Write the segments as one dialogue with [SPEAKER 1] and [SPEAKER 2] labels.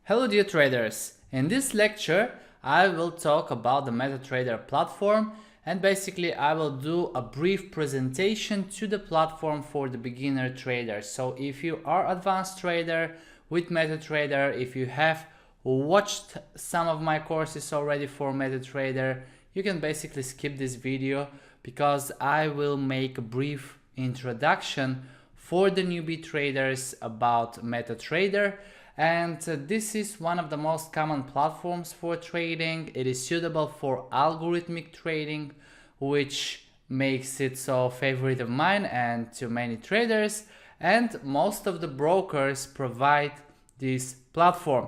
[SPEAKER 1] Hello dear traders, in this lecture I will talk about the MetaTrader platform, and basically I will do a brief presentation to the platform for the beginner traders. So if you are advanced trader with MetaTrader, if you have watched some of my courses already for MetaTrader, you can basically skip this video because I will make a brief introduction for the newbie traders about MetaTrader. And this is one of the most common platforms for trading. It is suitable for algorithmic trading, which makes it so favorite of mine and to many traders. And most of the brokers provide this platform.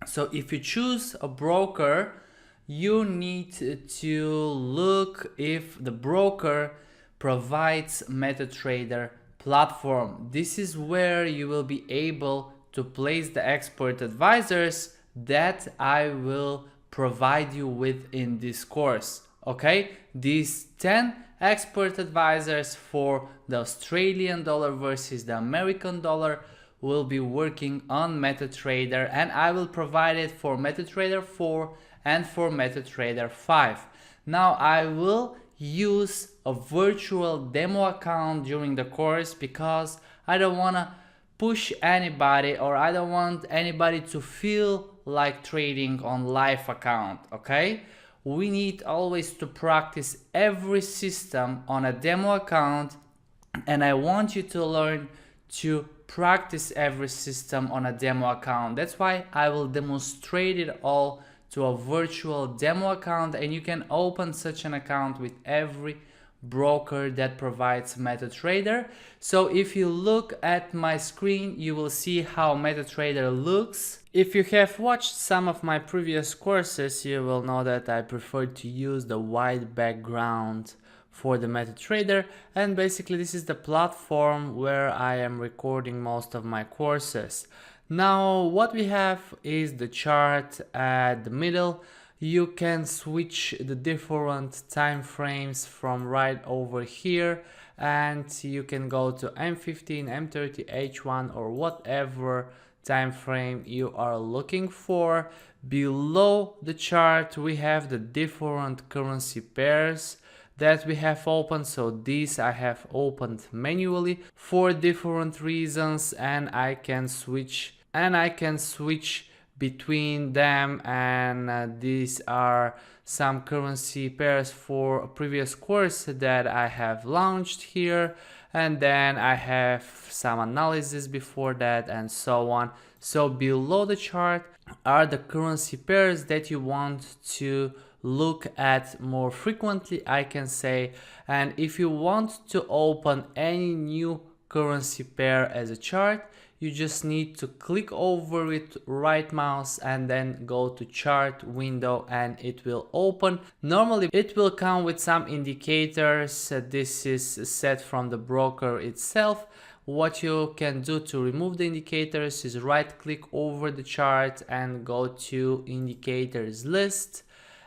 [SPEAKER 1] So if you choose a broker, you need to look if the broker provides MetaTrader platform. This is where you will be able to place the expert advisors that I will provide you with in this course. Okay, these 10 expert advisors for the Australian dollar versus the American dollar will be working on MetaTrader, and I will provide it for MetaTrader 4 and for MetaTrader 5. Now I will use a virtual demo account during the course because I don't want to push anybody, or I don't want anybody to feel like trading on live account. Okay, we need always to practice every system on a demo account, and I want you to learn to practice every system on a demo account. That's why I will demonstrate it all to a virtual demo account, and you can open such an account with every broker that provides MetaTrader. So if you look at my screen, you will see how MetaTrader looks. If you have watched some of my previous courses, you will know that I prefer to use the white background for the MetaTrader, and basically this is the platform where I am recording most of my courses. Now what we have is the chart at the middle. You can switch the different time frames from right over here, and you can go to M15, M30, H1, or whatever time frame you are looking for. Below the chart we have the different currency pairs that we have opened. So these I have opened manually for different reasons, and I can switch between them, and these are some currency pairs for a previous course that I have launched here, and then I have some analysis before that and so on. So below the chart are the currency pairs that you want to look at more frequently, I can say. And if you want to open any new currency pair as a chart, you just need to click over it, right mouse, and then go to chart window, and it will open. Normally it will come with some indicators. This is set from the broker itself. What you can do to remove the indicators is right click over the chart and go to indicators list,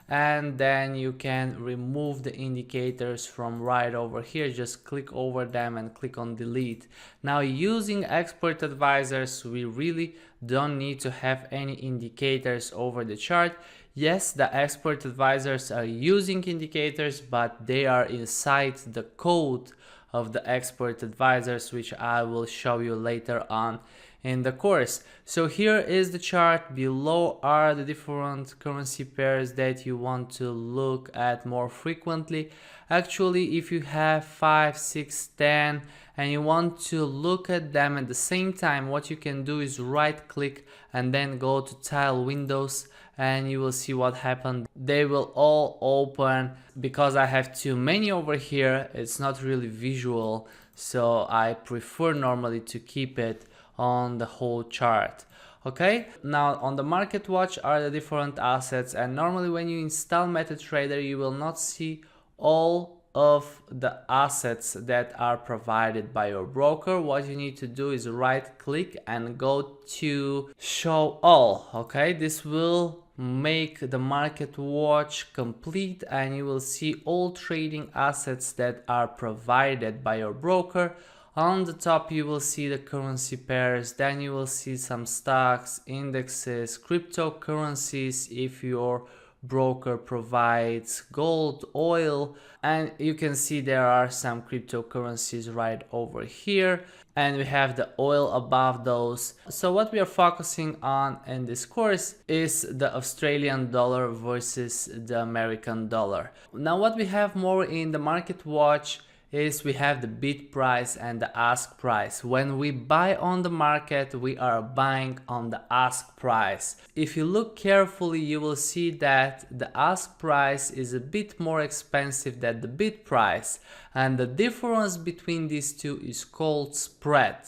[SPEAKER 1] and then you can remove the indicators from right over here. Just click over them and click on delete. Now using expert advisors, we really don't need to have any indicators over the chart. Yes, the expert advisors are using indicators, but they are inside the code of the expert advisors, which I will show you later on in the course. So here is the chart. Below are the different currency pairs that you want to look at more frequently. Actually, if you have 5, 6, 10 and you want to look at them at the same time, what you can do is right click and then go to tile windows, and you will see what happened. They will all open. Because I have too many over here, it's not really visual, so I prefer normally to keep it on the whole chart. Okay, now on the market watch are the different assets, and normally when you install MetaTrader you will not see all of the assets that are provided by your broker. What you need to do is right click and go to show all. Okay, this will make the market watch complete, and you will see all trading assets that are provided by your broker On the top you will see the currency pairs, then you will see some stocks, indexes, cryptocurrencies if your broker provides gold, oil, and you can see there are some cryptocurrencies right over here, and we have the oil above those. So what we are focusing on in this course is the Australian dollar versus the American dollar. Now what we have more in the market watch is we have the bid price and the ask price. When we buy on the market, we are buying on the ask price. If you look carefully, you will see that the ask price is a bit more expensive than the bid price, and the difference between these two is called spread.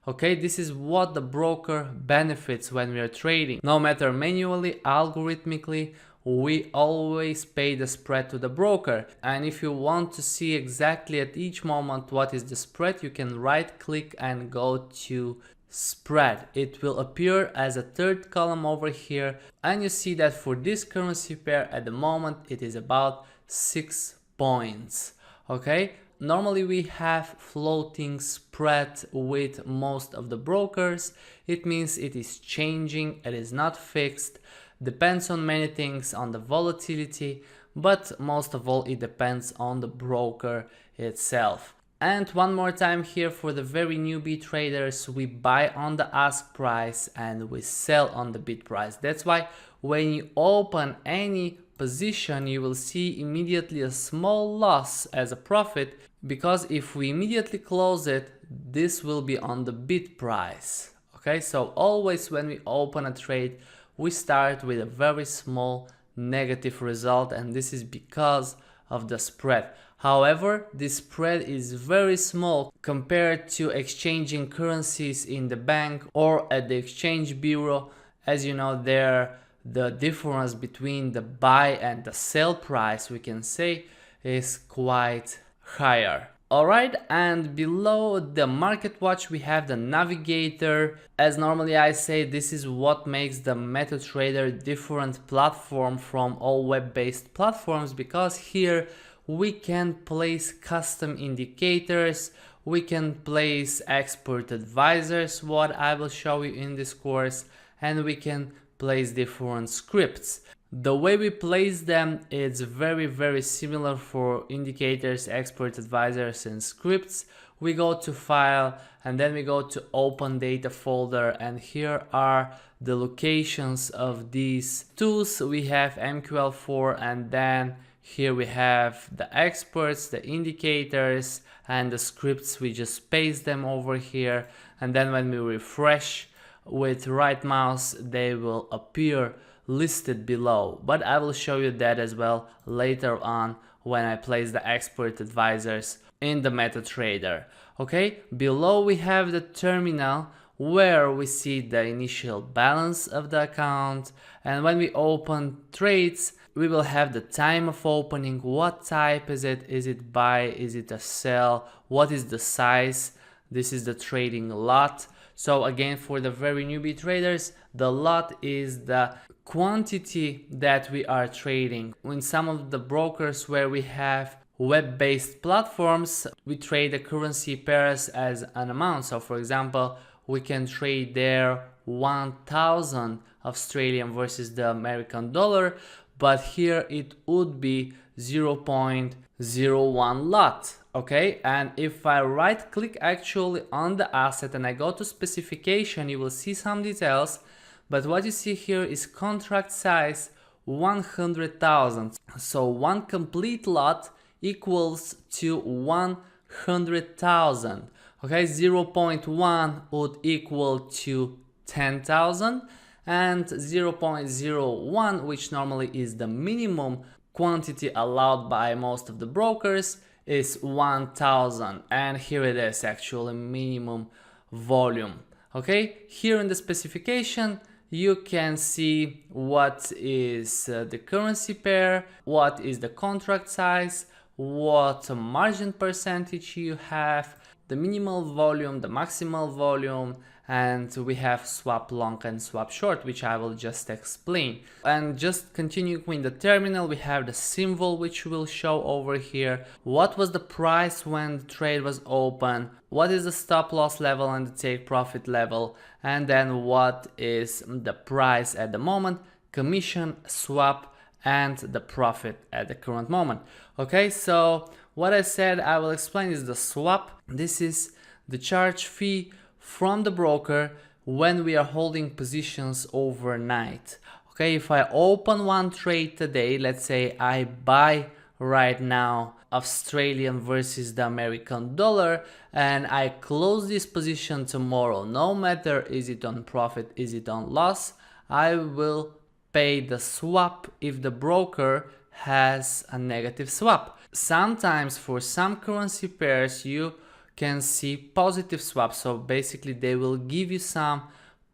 [SPEAKER 1] Okay, this is what the broker benefits when we are trading. No matter manually, algorithmically, we always pay the spread to the broker. And if you want to see exactly at each moment what is the spread, you can right click and go to spread. It will appear as a third column over here, and you see that for this currency pair at the moment it is about 6 points. Okay, normally we have floating spread with most of the brokers. It means it is changing, it is not fixed. Depends on many things, on the volatility, but most of all it depends on the broker itself. And one more time here for the very newbie traders, we buy on the ask price and we sell on the bid price. That's why when you open any position you will see immediately a small loss as a profit, because if we immediately close it, this will be on the bid price. Okay, so always when we open a trade we start with a very small negative result, and this is because of the spread. However, this spread is very small compared to exchanging currencies in the bank or at the exchange bureau. As you know, there the difference between the buy and the sell price, we can say, is quite higher. Alright, and below the market watch we have the navigator. As normally I say, this is what makes the MetaTrader different platform from all web-based platforms, because here we can place custom indicators, we can place expert advisors, what I will show you in this course, and we can place different scripts. The way we place them is very similar for indicators, expert advisors and scripts. We go to file and then we go to open data folder, and here are the locations of these tools. We have MQL4, and then here we have the experts, the indicators and the scripts. We just paste them over here, and then when we refresh with right mouse they will appear listed below, but I will show you that as well later on when I place the expert advisors in the MetaTrader. Okay, below we have the terminal where we see the initial balance of the account, and when we open trades we will have the time of opening, what type is it buy, is it a sell, what is the size, this is the trading lot. So again, for the very newbie traders, the lot is the quantity that we are trading. In some of the brokers where we have web-based platforms, we trade the currency pairs as an amount. So for example, we can trade there 1000 Australian versus the American dollar, but here it would be 0.01 lot. Okay, and if I right click actually on the asset and I go to specification, you will see some details, but what you see here is contract size 100,000. So one complete lot equals to 100,000. Okay, 0.1 would equal to 10,000, and 0.01, which normally is the minimum quantity allowed by most of the brokers, is 1000, and here it is actually minimum volume. Okay, here in the specification you can see what is the currency pair, what is the contract size, what margin percentage you have, the minimal volume, the maximal volume, and we have swap long and swap short, which I will just explain. And just continuing in the terminal, we have the symbol which will show over here. What was the price when the trade was open? What is the stop loss level and the take profit level? And then what is the price at the moment, commission, swap, and the profit at the current moment. Okay, so what I said I will explain is the swap. This is the charge fee from the broker when we are holding positions overnight. Okay, if I open one trade today, let's say I buy right now Australian versus the American dollar, and I close this position tomorrow, no matter is it on profit, is it on loss, I will pay the swap if the broker has a negative swap. Sometimes for some currency pairs you can see positive swaps, so basically they will give you some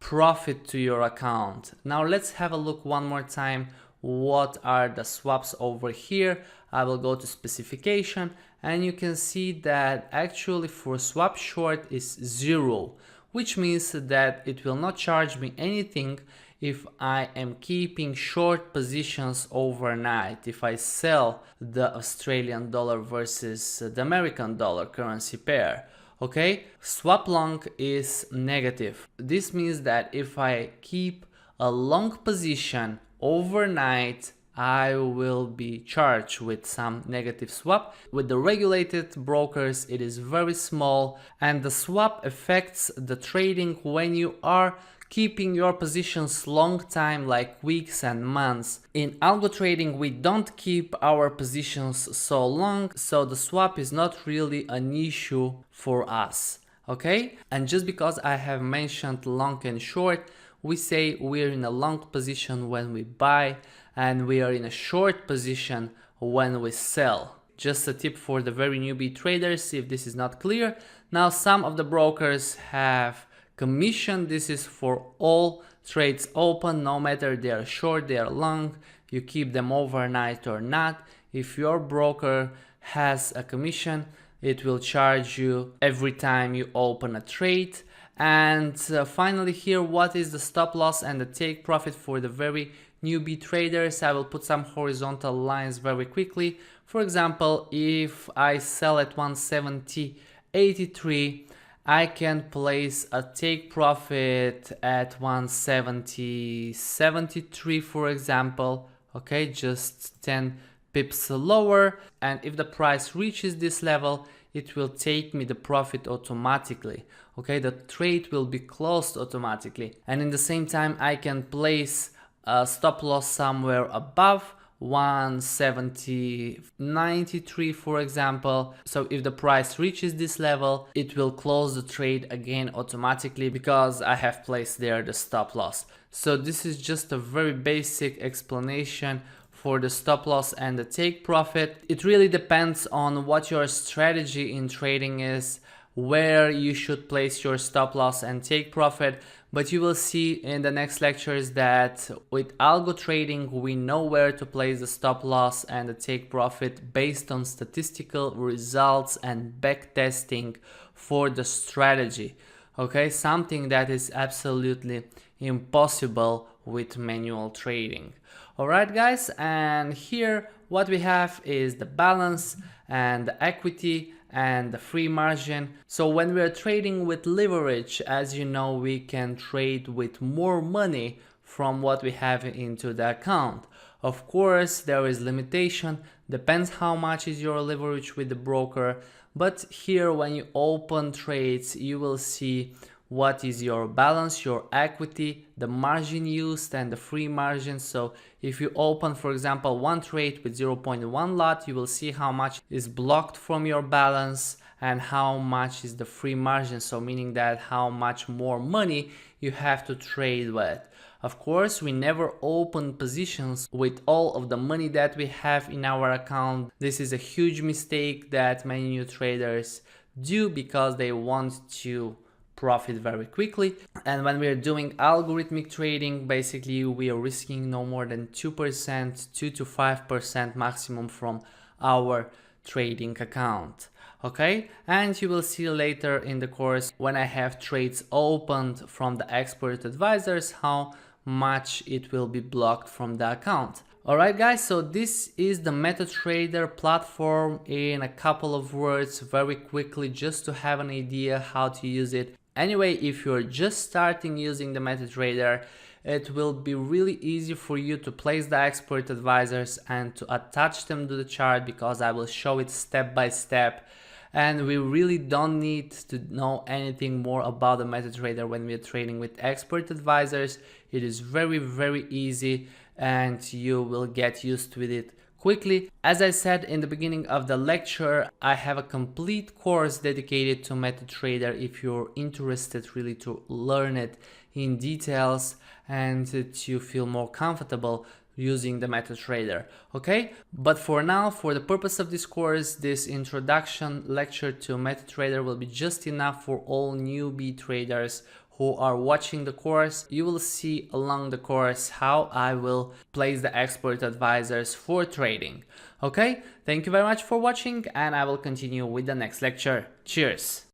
[SPEAKER 1] profit to your account. Now let's have a look one more time what are the swaps over here. I will go to specification and you can see that actually for swap short is 0, which means that it will not charge me anything if I am keeping short positions overnight, if I sell the Australian dollar versus the American dollar currency pair. Okay, swap long is negative. This means that if I keep a long position overnight, I will be charged with some negative swap. With the regulated brokers, it is very small, and the swap affects the trading when you are keeping your positions long time, like weeks and months. In algo trading, we don't keep our positions so long, so the swap is not really an issue for us. Okay, and just because I have mentioned long and short, we say we're in a long position when we buy and we are in a short position when we sell. Just a tip for the very newbie traders if this is not clear. Now some of the brokers have commission. This is for all trades open, no matter they are short, they are long, you keep them overnight or not. If your broker has a commission, it will charge you every time you open a trade. And finally here, what is the stop loss and the take profit for the very newbie traders? I will put some horizontal lines very quickly. For example, if I sell at 170.83, I can place a take profit at 170.73, for example. Okay, just 10 pips lower, and if the price reaches this level, it will take me the profit automatically. Okay, the trade will be closed automatically, and in the same time I can place a stop loss somewhere above 170.93, for example. So if the price reaches this level, it will close the trade again automatically because I have placed there the stop loss. So this is just a very basic explanation for the stop loss and the take profit. It really depends on what your strategy in trading is, where you should place your stop loss and take profit. But you will see in the next lectures that with algo trading, we know where to place the stop loss and the take profit based on statistical results and back testing for the strategy. Okay, something that is absolutely impossible with manual trading. Alright guys, and here what we have is the balance and the equity and the free margin. So when we are trading with leverage, as you know, we can trade with more money from what we have into the account. Of course, there is limitation, depends how much is your leverage with the broker, but here when you open trades, you will see what is your balance, your equity, the margin used, and the free margin. So if you open, for example, one trade with 0.1 lot, you will see how much is blocked from your balance and how much is the free margin. So meaning that how much more money you have to trade with. Of course, we never open positions with all of the money that we have in our account. This is a huge mistake that many new traders do because they want to profit very quickly. And when we are doing algorithmic trading, basically we are risking no more than 2%, 2 to 5% maximum from our trading account. Okay, and you will see later in the course when I have trades opened from the expert advisors how much it will be blocked from the account. Alright guys, so this is the MetaTrader platform in a couple of words, very quickly, just to have an idea how to use it. Anyway, if you're just starting using the MetaTrader, it will be really easy for you to place the expert advisors and to attach them to the chart, because I will show it step by step. And we really don't need to know anything more about the MetaTrader when we are trading with expert advisors. It is very easy and you will get used to it quickly. As I said in the beginning of the lecture, I have a complete course dedicated to MetaTrader if you're interested really to learn it in details and to feel more comfortable using the MetaTrader. Okay, but for now, for the purpose of this course, this introduction lecture to MetaTrader will be just enough for all newbie traders who are watching the course. You will see along the course how I will place the expert advisors for trading. Okay, thank you very much for watching, and I will continue with the next lecture. Cheers!